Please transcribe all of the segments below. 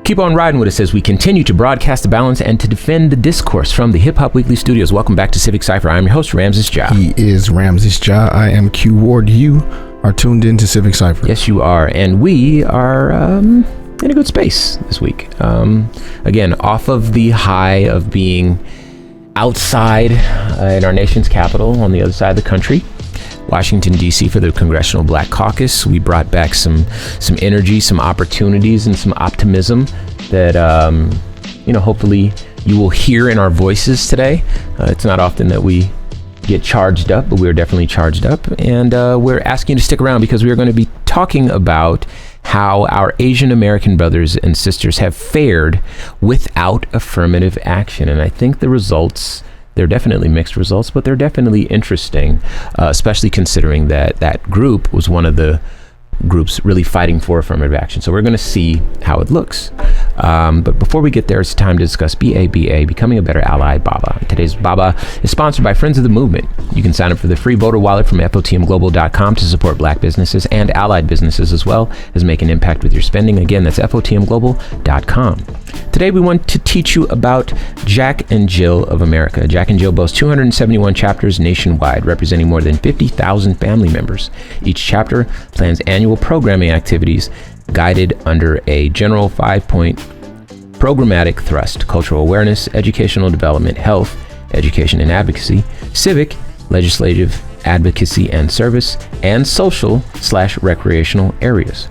Keep on riding with us as we continue to broadcast the balance and to defend the discourse from the Hip Hop Weekly studios. Welcome back to Civic Cipher. I'm your host, Ramses Ja. He is Ramses Ja. I am Q Ward. You are tuned into Civic Cipher. Yes, you are. And we are in a good space this week. Again, off of the high of being outside in our nation's capital on the other side of the country, Washington, D.C. for the Congressional Black Caucus. We brought back some energy, some opportunities, and some optimism that, hopefully you will hear in our voices today. It's not often that we get charged up, but we're definitely charged up. And we're asking you to stick around because we are going to be talking about how our Asian American brothers and sisters have fared without affirmative action. And I think the results, they're definitely mixed results, but they're definitely interesting, especially considering that group was one of the groups really fighting for affirmative action. So we're going to see how it looks. But before we get there, it's time to discuss BABA, Becoming a Better Ally, BABA. Today's BABA is sponsored by Friends of the Movement. You can sign up for the free voter wallet from FOTMglobal.com to support Black businesses and allied businesses, as well as make an impact with your spending. Again, that's FOTMglobal.com. Today, we want to teach you about Jack and Jill of America. Jack and Jill boasts 271 chapters nationwide, representing more than 50,000 family members. Each chapter plans annual programming activities guided under a general 5-point programmatic thrust: cultural awareness, educational development, health, education and advocacy, civic, legislative advocacy and service, and social/recreational areas.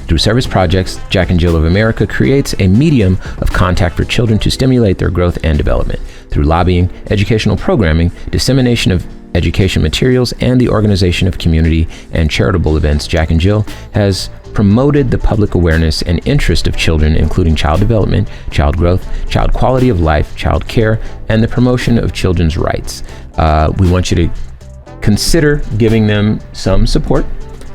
Through service projects, Jack and Jill of America creates a medium of contact for children to stimulate their growth and development. Through lobbying, educational programming, dissemination of education materials, and the organization of community and charitable events, Jack and Jill has promoted the public awareness and interest of children, including child development, child growth, child quality of life, child care, and the promotion of children's rights. We want you to consider giving them some support.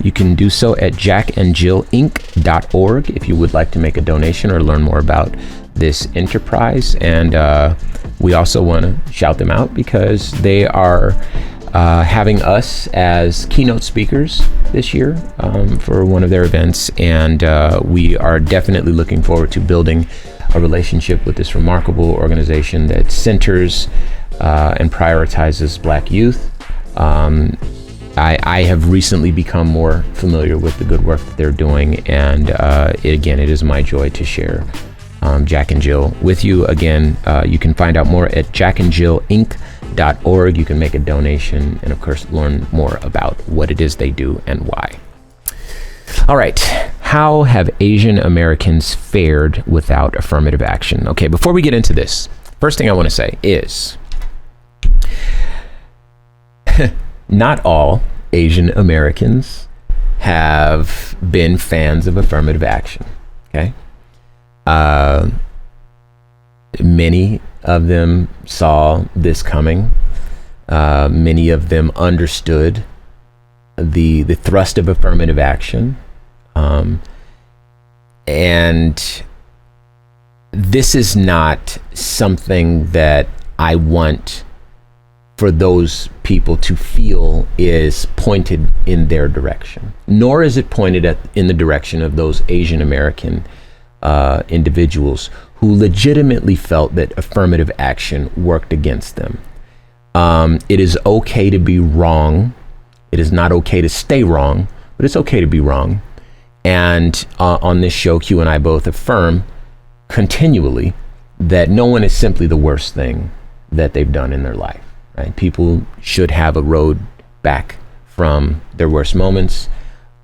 You can do so at jackandjillinc.org if you would like to make a donation or learn more about this enterprise. And we also want to shout them out because they are having us as keynote speakers this year for one of their events. And we are definitely looking forward to building a relationship with this remarkable organization that centers and prioritizes Black youth. I have recently become more familiar with the good work that they're doing, and it is my joy to share Jack and Jill with you. Again, you can find out more at jackandjillinc.org. You can make a donation and, of course, learn more about what it is they do and why. All right. How have Asian Americans fared without affirmative action? Okay, before we get into this, first thing I want to say is not all Asian Americans have been fans of affirmative action, okay? Many of them saw this coming. Many of them understood the thrust of affirmative action. And this is not something that I want for those people to feel is pointed in their direction, nor is it pointed in the direction of those Asian American individuals who legitimately felt that affirmative action worked against them. It is okay to be wrong. It is not okay to stay wrong, but it's okay to be wrong. And on this show, Q and I both affirm continually that no one is simply the worst thing that they've done in their life. Right? People should have a road back from their worst moments.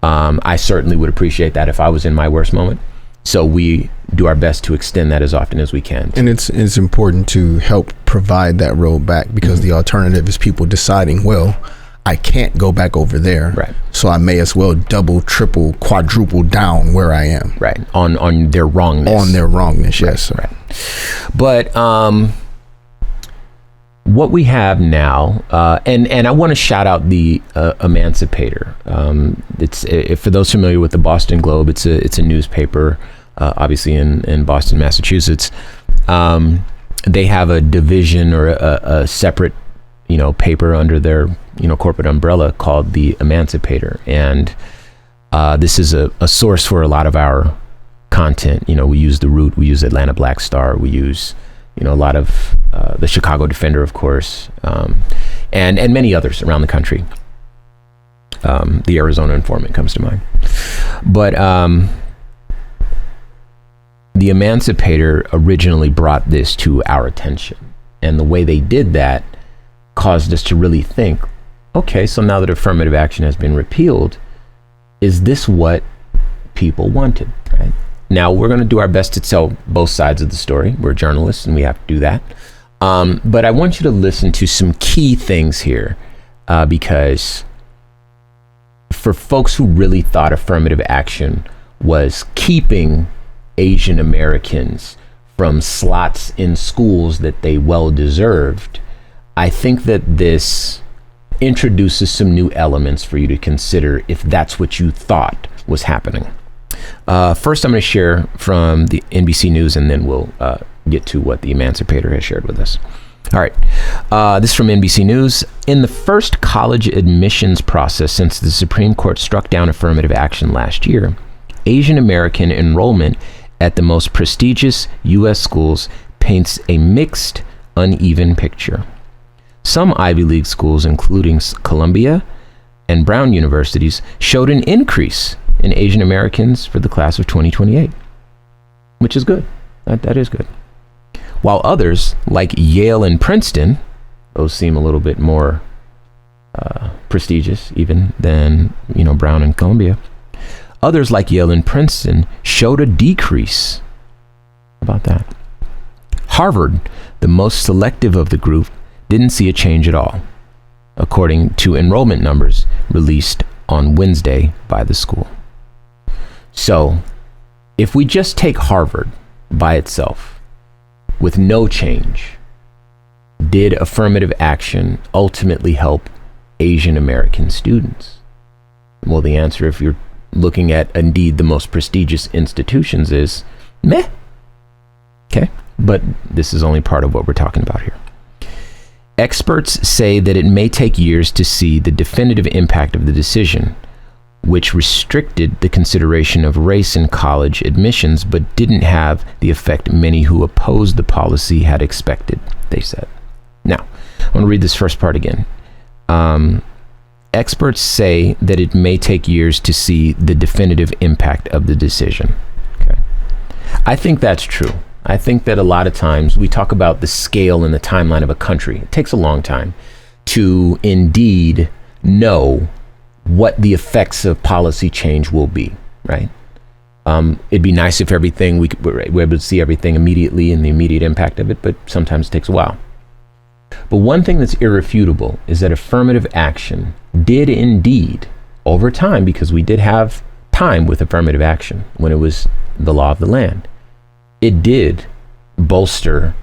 I certainly would appreciate that if I was in my worst moment. So we do our best to extend that as often as we can. And it's important to help provide that road back because the alternative is people deciding, well, I can't go back over there. Right. So I may as well double, triple, quadruple down where I am. Right. On their wrongness. On their wrongness, yes. Right. But what we have now, and I want to shout out the Emancipator. It's for those familiar with the Boston Globe. It's a newspaper, obviously in Boston, Massachusetts. They have a division or a separate, paper under their corporate umbrella called the Emancipator, and this is a source for a lot of our content. We use The Root, we use Atlanta Black Star, we use, a lot of the Chicago Defender, of course, and many others around the country. The Arizona Informant comes to mind. But the Emancipator originally brought this to our attention. And the way they did that caused us to really think, okay, so now that affirmative action has been repealed, is this what people wanted, right? Now, we're going to do our best to tell both sides of the story. We're journalists, and we have to do that. But I want you to listen to some key things here, because for folks who really thought affirmative action was keeping Asian Americans from slots in schools that they well deserved, I think that this introduces some new elements for you to consider if that's what you thought was happening. First, I'm going to share from the NBC News, and then we'll get to what the Emancipator has shared with us. All right. This is from NBC News. In the first college admissions process since the Supreme Court struck down affirmative action last year, Asian American enrollment at the most prestigious U.S. schools paints a mixed, uneven picture. Some Ivy League schools, including Columbia and Brown universities, showed an increase in Asian Americans for the class of 2028, which is good. That is good. While others, like Yale and Princeton, those seem a little bit more prestigious even than, Brown and Columbia. Others, like Yale and Princeton, showed a decrease. How about that? Harvard, the most selective of the group, didn't see a change at all, according to enrollment numbers released on Wednesday by the school. So, if we just take Harvard by itself, with no change, did affirmative action ultimately help Asian American students? Well, the answer, if you're looking at indeed the most prestigious institutions, is meh. Okay, but this is only part of what we're talking about here. Experts say that it may take years to see the definitive impact of the decision, which restricted the consideration of race in college admissions, but didn't have the effect many who opposed the policy had expected, they said. Now, I want to read this first part again. Experts say that it may take years to see the definitive impact of the decision. Okay, I think that's true. I think that a lot of times we talk about the scale and the timeline of a country. It takes a long time to indeed know what the effects of policy change will be, right? It'd be nice if we're able to see everything immediately and the immediate impact of it, but sometimes it takes a while. But one thing that's irrefutable is that affirmative action did indeed, over time, because we did have time with affirmative action when it was the law of the land, it did bolster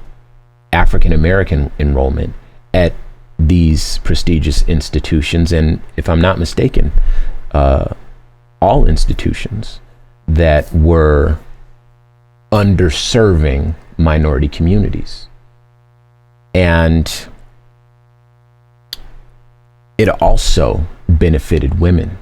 African American enrollment at these prestigious institutions, and if I'm not mistaken, all institutions that were underserving minority communities. And it also benefited women.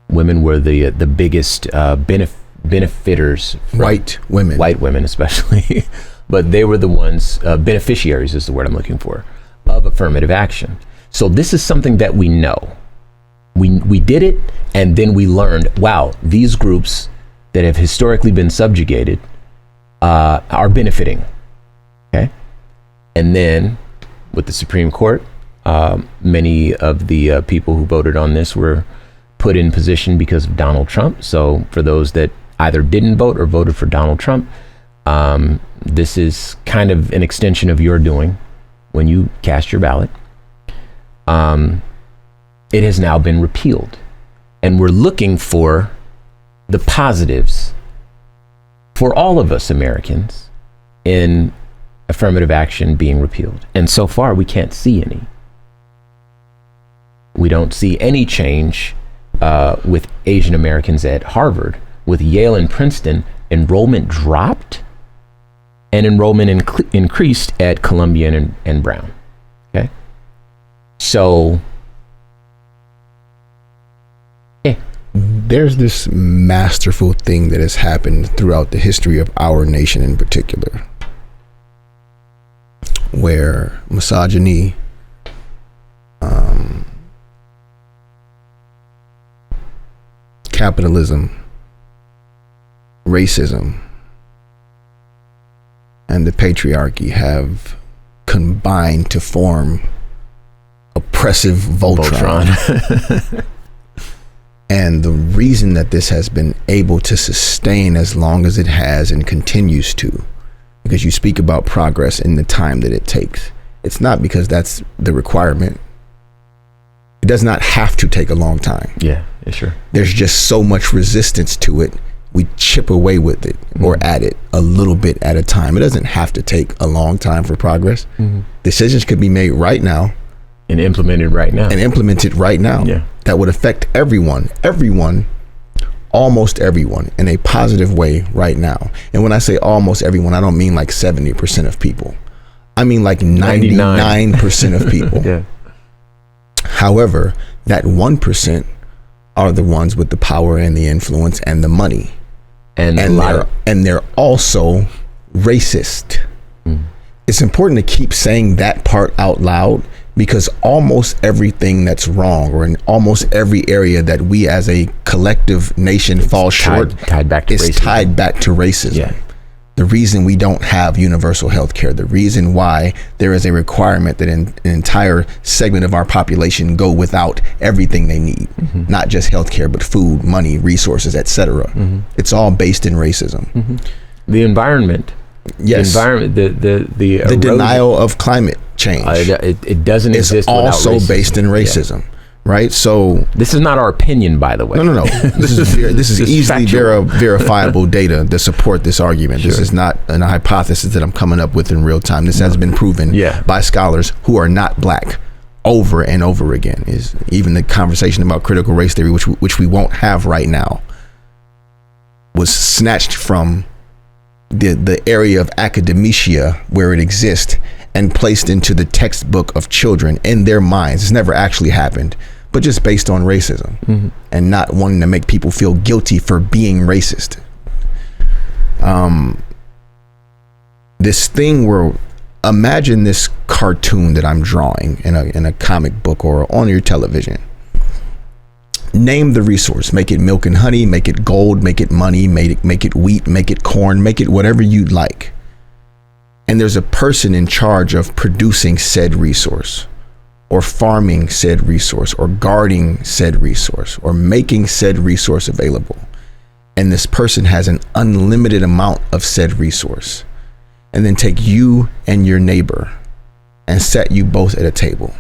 Women were the biggest benefiters. White women especially. But they were the ones, beneficiaries is the word I'm looking for, of affirmative action. So this is something that we know. We did it, and then we learned, wow, these groups that have historically been subjugated are benefiting. Okay? And then with the Supreme Court, many of the people who voted on this were put in position because of Donald Trump. So for those that either didn't vote or voted for Donald Trump, this is kind of an extension of your doing when you cast your ballot. It has now been repealed, and we're looking for the positives for all of us Americans in affirmative action being repealed. And so far, we can't see any. We don't see any change with Asian Americans at Harvard. With Yale and Princeton, enrollment dropped and enrollment increased at Columbia and Brown. Okay? So, there's this masterful thing that has happened throughout the history of our nation in particular, where misogyny, capitalism, racism, and the patriarchy have combined to form oppressive Voltron. And the reason that this has been able to sustain as long as it has and continues to, because you speak about progress in the time that it takes, it's not because that's the requirement. It does not have to take a long time. Yeah, sure. There's just so much resistance to it. We chip away with it or at it a little bit at a time. It doesn't have to take a long time for progress. Decisions could be made right now and implemented right now. Yeah. That would affect everyone, almost everyone in a positive way right now. And when I say almost everyone, I don't mean like 70% of people. I mean like 99% of people. Yeah. However, that 1% are the ones with the power and the influence and the money. And they're also racist. It's important to keep saying that part out loud, because almost everything that's wrong, or in almost every area that we as a collective nation fall short, is tied back to racism. Yeah. The reason we don't have universal health care, the reason why there is a requirement that an entire segment of our population go without everything they need, not just health care, but food, money, resources, etc. It's all based in racism. The environment. Yes. The environment, the denial of climate change. It doesn't exist without also racism. Based in racism. Yeah. Right, so this is not our opinion, by the way. No. This is easily verifiable data to support this argument. Sure. This is not a hypothesis that I'm coming up with in real time. This has been proven by scholars who are not black over and over again. Is even the conversation about critical race theory, which we won't have right now, was snatched from the area of academia where it exists and placed into the textbook of children in their minds. It's never actually happened, but just based on racism and not wanting to make people feel guilty for being racist. This thing where, imagine this cartoon that I'm drawing in a comic book or on your television. Name the resource, make it milk and honey, make it gold, make it money, make it wheat, make it corn, make it whatever you'd like. And there's a person in charge of producing said resource, or farming said resource, or guarding said resource, or making said resource available. And this person has an unlimited amount of said resource. And then take you and your neighbor and set you both at a table.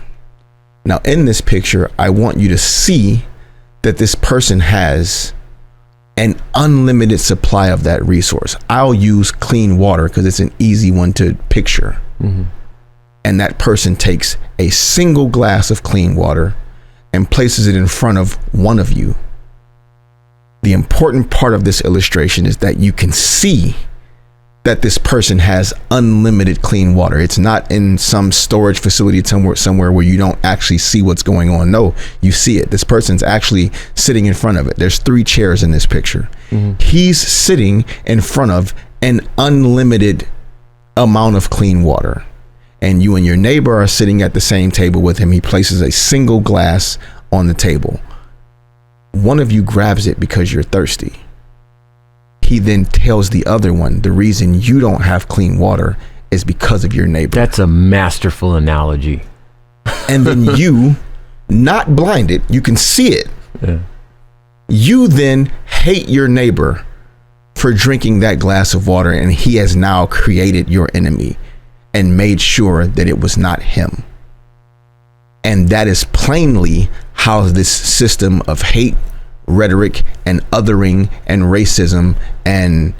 Now, in this picture, I want you to see that this person has an unlimited supply of that resource. I'll use clean water because it's an easy one to picture. And that person takes a single glass of clean water and places it in front of one of you. The important part of this illustration is that you can see that this person has unlimited clean water. It's not in some storage facility somewhere where you don't actually see what's going on. No, you see it. This person's actually sitting in front of it. There's 3 chairs in this picture. He's sitting in front of an unlimited amount of clean water. And you and your neighbor are sitting at the same table with him. He places a single glass on the table. One of you grabs it because you're thirsty. He then tells the other one the reason you don't have clean water is because of your neighbor. That's a masterful analogy. And then you, not blinded, you can see it. Yeah. You then hate your neighbor for drinking that glass of water, and he has now created your enemy and made sure that it was not him. And that is plainly how this system of hate, rhetoric, and othering and racism, and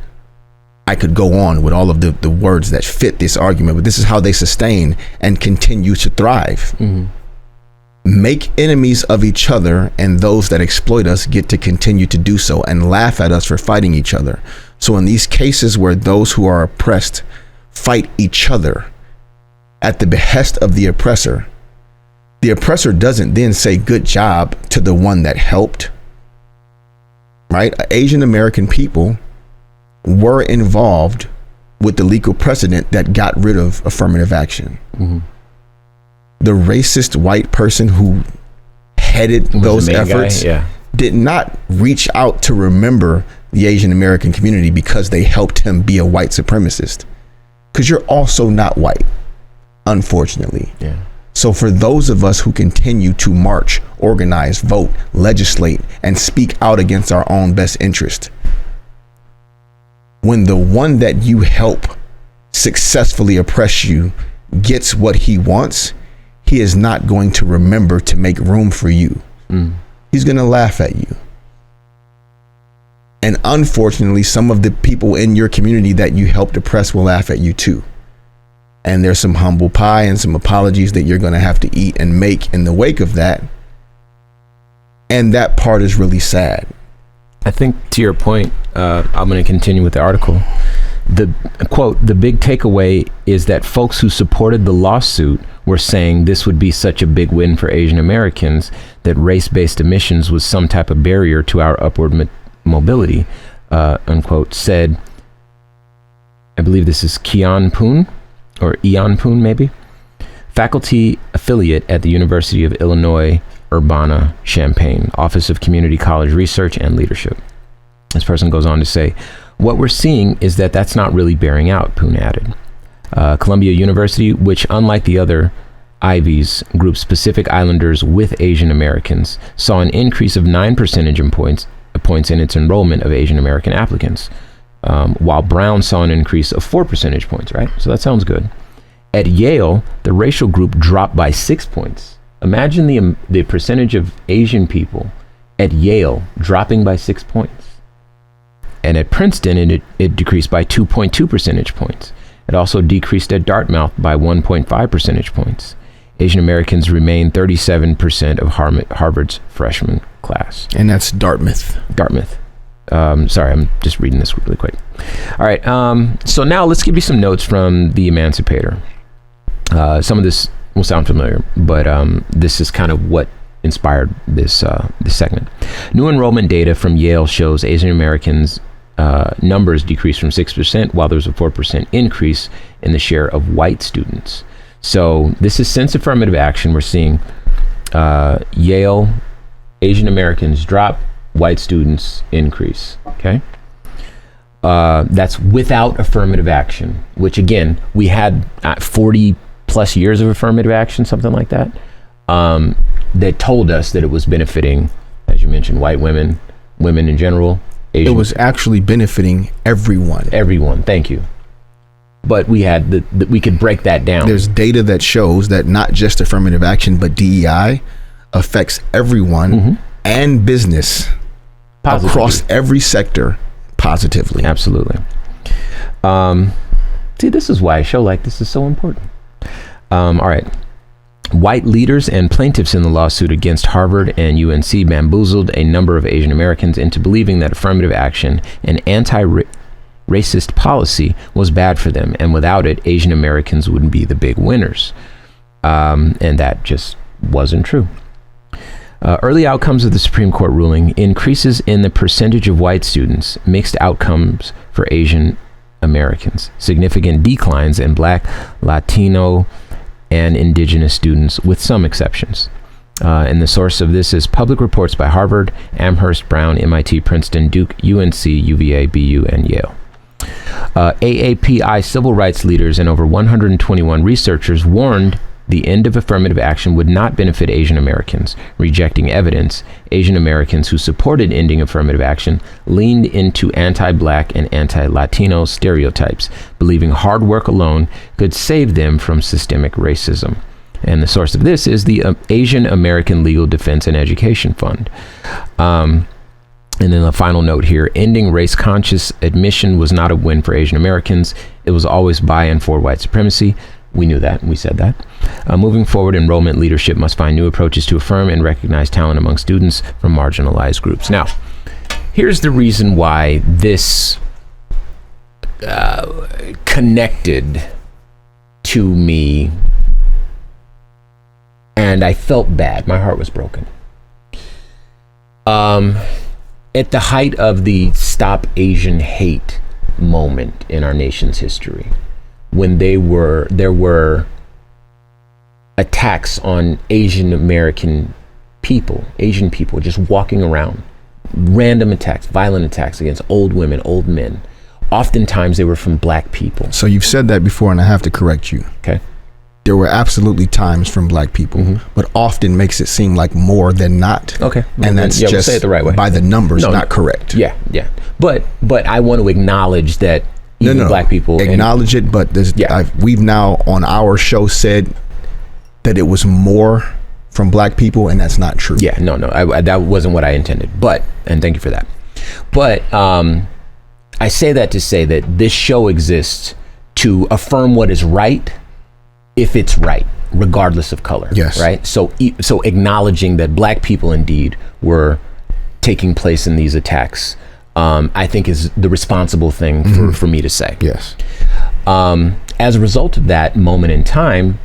I could go on with all of the words that fit this argument, but this is how they sustain and continue to thrive. Make enemies of each other, and those that exploit us get to continue to do so and laugh at us for fighting each other. So in these cases where those who are oppressed fight each other at the behest of the oppressor doesn't then say good job to the one that helped. right? Asian American people were involved with the legal precedent that got rid of affirmative action. Mm-hmm. The racist white person who headed those efforts did not reach out to remember the Asian American community because they helped him be a white supremacist. Because you're also not white, unfortunately. Yeah. So for those of us who continue to march, organize, vote, legislate, and speak out against our own best interest, when the one that you help successfully oppress you gets what he wants, he is not going to remember to make room for you. He's going to laugh at you. And unfortunately, some of the people in your community that you helped oppress will laugh at you too. And there's some humble pie and some apologies that you're going to have to eat and make in the wake of that. And that part is really sad. I think to your point, I'm going to continue with the article. The quote, the big takeaway is that folks who supported the lawsuit were saying this would be such a big win for Asian Americans that race-based emissions was some type of barrier to our upward mobility, unquote, said, I believe this is Kian Poon, or Ian Poon maybe, faculty affiliate at the University of Illinois Urbana-Champaign, Office of Community College Research and Leadership. This person goes on to say, what we're seeing is that that's not really bearing out, Poon added. Columbia University, which unlike the other Ivies group Pacific Islanders with Asian Americans, saw an increase of 9 percentage points in its enrollment of Asian American applicants, while Brown saw an increase of 4 percentage points, right? So that sounds good. At Yale, the racial group dropped by 6 points. Imagine the percentage of Asian people at Yale dropping by 6 points. And at Princeton, it decreased by 2.2 percentage points. It also decreased at Dartmouth by 1.5 percentage points. Asian Americans remain 37% of Harvard's freshman class. And that's Dartmouth. Sorry, I'm just reading this really quick. All right. So now let's give you some notes from The Emancipator. Some of this will sound familiar, but this is kind of what inspired this segment. New enrollment data from Yale shows Asian Americans numbers decreased from 6%, while there was a 4% increase in the share of white students. So this is since affirmative action. We're seeing Yale Asian Americans drop, white students increase. Okay, that's without affirmative action, which again we had 40 plus years of affirmative action, something like that, that told us that it was benefiting, as you mentioned, white women in general. Asian. It was actually benefiting everyone. Everyone, thank you. But we had we could break that down. There's data that shows that not just affirmative action, but DEI affects everyone and business positively, across every sector positively. Absolutely. See, this is why a show like this is so important. All right. White leaders and plaintiffs in the lawsuit against Harvard and UNC bamboozled a number of Asian Americans into believing that affirmative action and anti-racist policy was bad for them, and without it, Asian Americans wouldn't be the big winners. And that just wasn't true. Early outcomes of the Supreme Court ruling: increases in the percentage of white students, mixed outcomes for Asian Americans, significant declines in Black, Latino, and indigenous students, with some exceptions. And the source of this is public reports by Harvard, Amherst, Brown, MIT, Princeton, Duke, UNC, UVA, BU, and Yale. AAPI civil rights leaders and over 121 researchers warned the end of affirmative action would not benefit Asian Americans. Rejecting evidence, Asian Americans who supported ending affirmative action leaned into anti-Black and anti-Latino stereotypes, believing hard work alone could save them from systemic racism. And the source of this is the Asian American Legal Defense and Education Fund. And then the final note here: ending race-conscious admission was not a win for Asian Americans. It was always by and for white supremacy. We knew that, and we said that. Moving forward, enrollment leadership must find new approaches to affirm and recognize talent among students from marginalized groups. Now, here's the reason why this connected to me, and I felt bad. My heart was broken. And at the height of the Stop Asian Hate moment in our nation's history, when there were attacks on Asian people just walking around, random attacks, violent attacks against old women, old men. Oftentimes they were from black people. So you've said that before, and I have to correct you. Okay. There were absolutely times from black people, but often makes it seem like more than not. Okay. And that's we'll just say it the right way. by the numbers, not correct. Yeah. But I want to acknowledge that even black people acknowledge it, but we've now on our show said that it was more from black people, and that's not true. Yeah, no, that wasn't what I intended. And thank you for that. But I say that to say that this show exists to affirm what is right, if it's right, regardless of color. Yes. Right. So acknowledging that black people indeed were taking place in these attacks, I think is the responsible thing for me to say. Yes. As a result of that moment in time,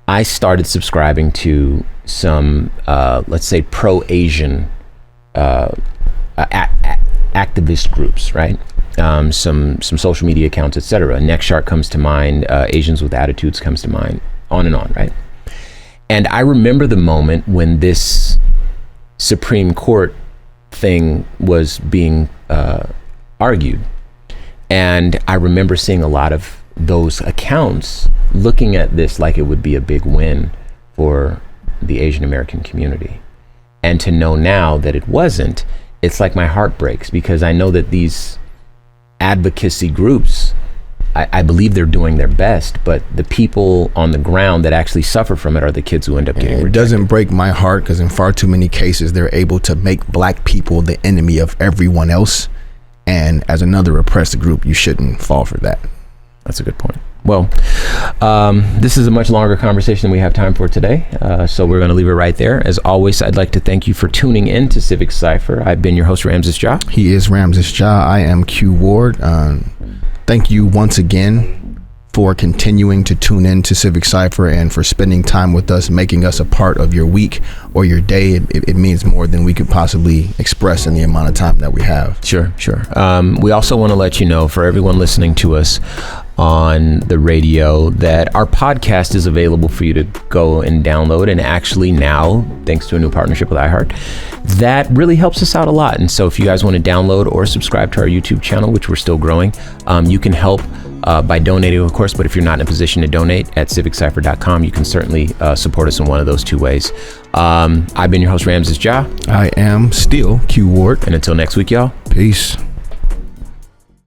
I started subscribing to some, let's say, pro-Asian activist groups, right? Some social media accounts, etc. Next Shark comes to mind. Asians with Attitudes comes to mind. On and on, right? And I remember the moment when this Supreme Court thing was being argued, and I remember seeing a lot of those accounts looking at this like it would be a big win for the Asian American community. And to know now that it wasn't, it's like my heart breaks, because I know that these advocacy groups, I believe they're doing their best, but the people on the ground that actually suffer from it are the kids who end up getting rejected. It doesn't break my heart because in far too many cases they're able to make black people the enemy of everyone else, and as another oppressed group you shouldn't fall for that. That's a good point. Well, this is a much longer conversation than we have time for today, so we're going to leave it right there. As always, I'd like to thank you for tuning in to Civic Cipher. I've been your host, Ramses Ja. He is Ramses Ja. I am Q Ward. Thank you once again for continuing to tune in to Civic Cipher and for spending time with us, making us a part of your week or your day. It means more than we could possibly express in the amount of time that we have. Sure. We also want to let you know, for everyone listening to us on the radio, that our podcast is available for you to go and download. And actually now, thanks to a new partnership with iHeart, that really helps us out a lot. And so if you guys want to download or subscribe to our YouTube channel, which we're still growing, you can help by donating, of course. But if you're not in a position to donate, at civiccipher.com, you can certainly support us in one of those two ways. I've been your host, Ramses Ja. I am still Q Ward. And until next week, y'all. Peace.